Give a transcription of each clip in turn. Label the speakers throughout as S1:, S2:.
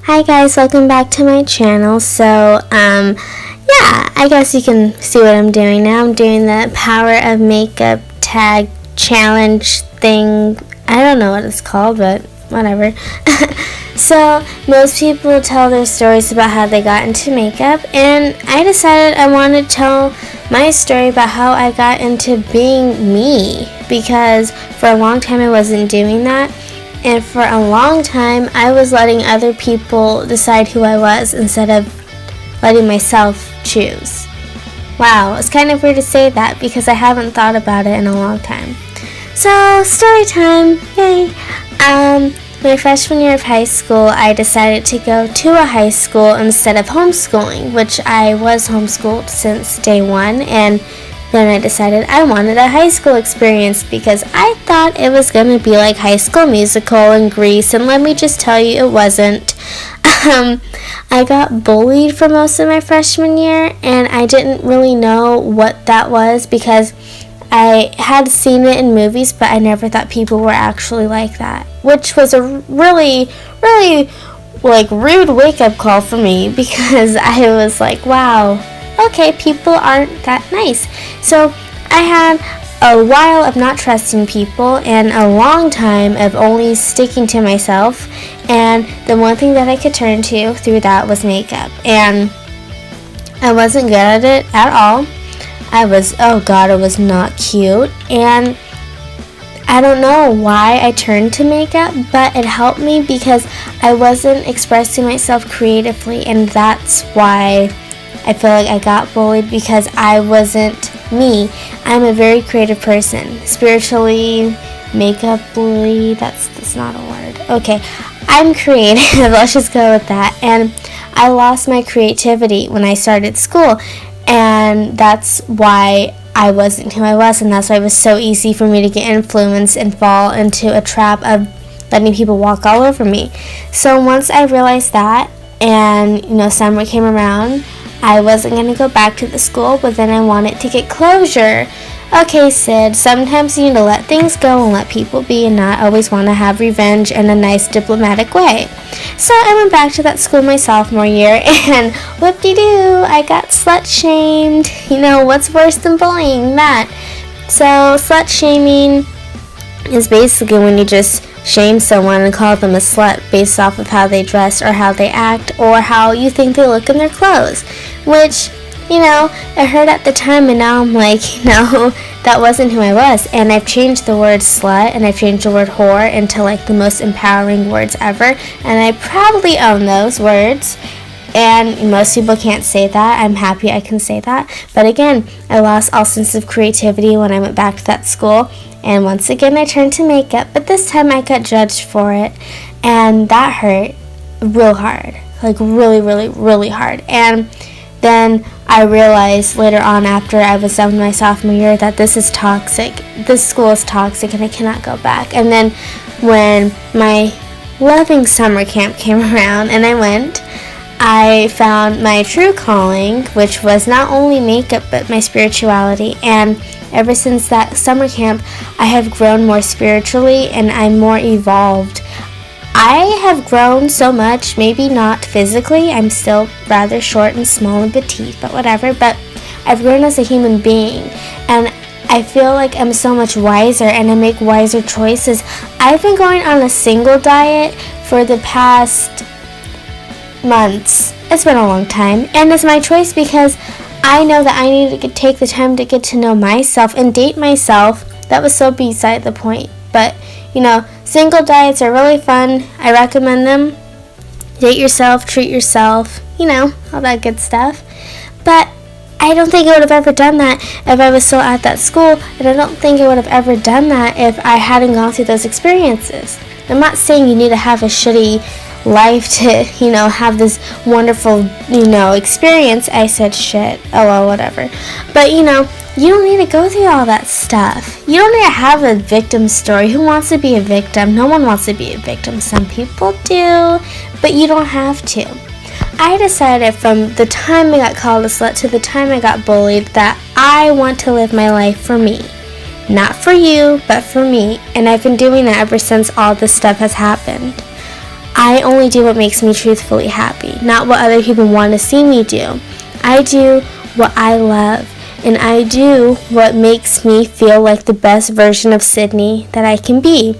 S1: Hi guys, welcome back to my channel. Yeah, I guess you can see what I'm doing now. I'm doing the Power of Makeup tag challenge thing. I don't know what it's called, but whatever. So, most people tell their stories about how they got into makeup, and I decided I wanted to tell my story about how I got into being me, because for a long time I wasn't doing that. And for a long time, I was letting other people decide who I was instead of letting myself choose. Wow, it's kind of weird to say that because I haven't thought about it in a long time. So, story time, yay! My freshman year of high school, I decided to go to a high school instead of homeschooling, which I was homeschooled since day one, and then I decided I wanted a high school experience because I thought it was going to be like High School Musical in Greece, and let me just tell you, it wasn't. I got bullied for most of my freshman year, and I didn't really know what that was because I had seen it in movies, but I never thought people were actually like that, which was a really, really, rude wake-up call for me because I was like, wow, okay, people aren't that nice. So I had a while of not trusting people and a long time of only sticking to myself, and the one thing that I could turn to through that was makeup, and I wasn't good at it at all. It was not cute, and I don't know why I turned to makeup, but it helped me because I wasn't expressing myself creatively, and that's why I feel like I got bullied, because I wasn't me. I'm a very creative person. Spiritually, makeup-ly, that's not a word. Okay, I'm creative, let's just go with that. And I lost my creativity when I started school, and that's why I wasn't who I was, and that's why it was so easy for me to get influenced and fall into a trap of letting people walk all over me. So once I realized that, and summer came around, I wasn't going to go back to the school, but then I wanted to get closure. Okay, Sid, sometimes you need to let things go and let people be and not always want to have revenge in a nice diplomatic way. So I went back to that school my sophomore year, and whoop-de-doo, I got slut-shamed. What's worse than bullying? That. So slut-shaming is basically when you just shame someone and call them a slut based off of how they dress or how they act or how you think they look in their clothes, which, it hurt at the time, and now I'm like, that wasn't who I was, and I've changed the word slut and I've changed the word whore into the most empowering words ever, and I proudly own those words, and most people can't say that. I'm happy I can say that, but again, I lost all sense of creativity when I went back to that school. And once again, I turned to makeup, but this time I got judged for it, and that hurt real hard, really, really, really hard. And then I realized later on, after I was done with my sophomore year, that this is toxic. This school is toxic, and I cannot go back. And then when my loving summer camp came around, and I went, I found my true calling, which was not only makeup, but my spirituality. And ever since that summer camp, I have grown more spiritually, and I'm more evolved. I have grown so much, maybe not physically, I'm still rather short and small and petite, but whatever, but I've grown as a human being, and I feel like I'm so much wiser, and I make wiser choices. I've been going on a single diet for the past months. It's been a long time, and it's my choice because I know that I need to take the time to get to know myself and date myself. That was so beside the point, but single diets are really fun. I recommend them. Date yourself, treat yourself, all that good stuff. But I don't think I would have ever done that if I was still at that school, and I don't think I would have ever done that if I hadn't gone through those experiences. I'm not saying you need to have a shitty life to, have this wonderful, experience. I said shit. Oh, well, whatever. But, you don't need to go through all that stuff. You don't need to have a victim story. Who wants to be a victim? No one wants to be a victim. Some people do, but you don't have to. I decided from the time I got called a slut to the time I got bullied that I want to live my life for me. Not for you, but for me. And I've been doing that ever since all this stuff has happened. I only do what makes me truthfully happy, not what other people want to see me do. I do what I love, and I do what makes me feel like the best version of Sydney that I can be.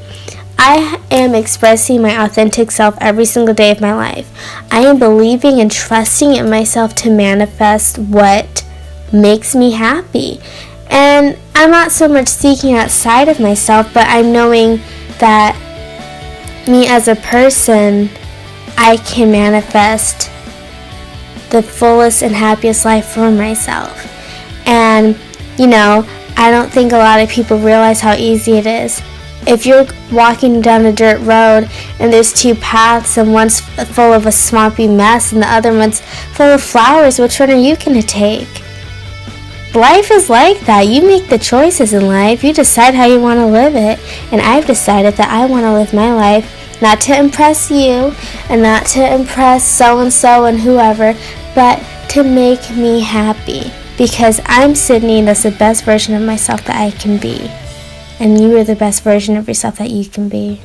S1: I am expressing my authentic self every single day of my life. I am believing and trusting in myself to manifest what makes me happy. And I'm not so much seeking outside of myself, but I'm knowing that me as a person, I can manifest the fullest and happiest life for myself. And, I don't think a lot of people realize how easy it is. If you're walking down a dirt road and there's two paths and one's full of a swampy mess and the other one's full of flowers, which one are you going to take? Life is like that. You make the choices in life. You decide how you want to live it. And I've decided that I want to live my life not to impress you and not to impress so-and-so and whoever, but to make me happy. Because I'm Sydney and that's the best version of myself that I can be. And you are the best version of yourself that you can be.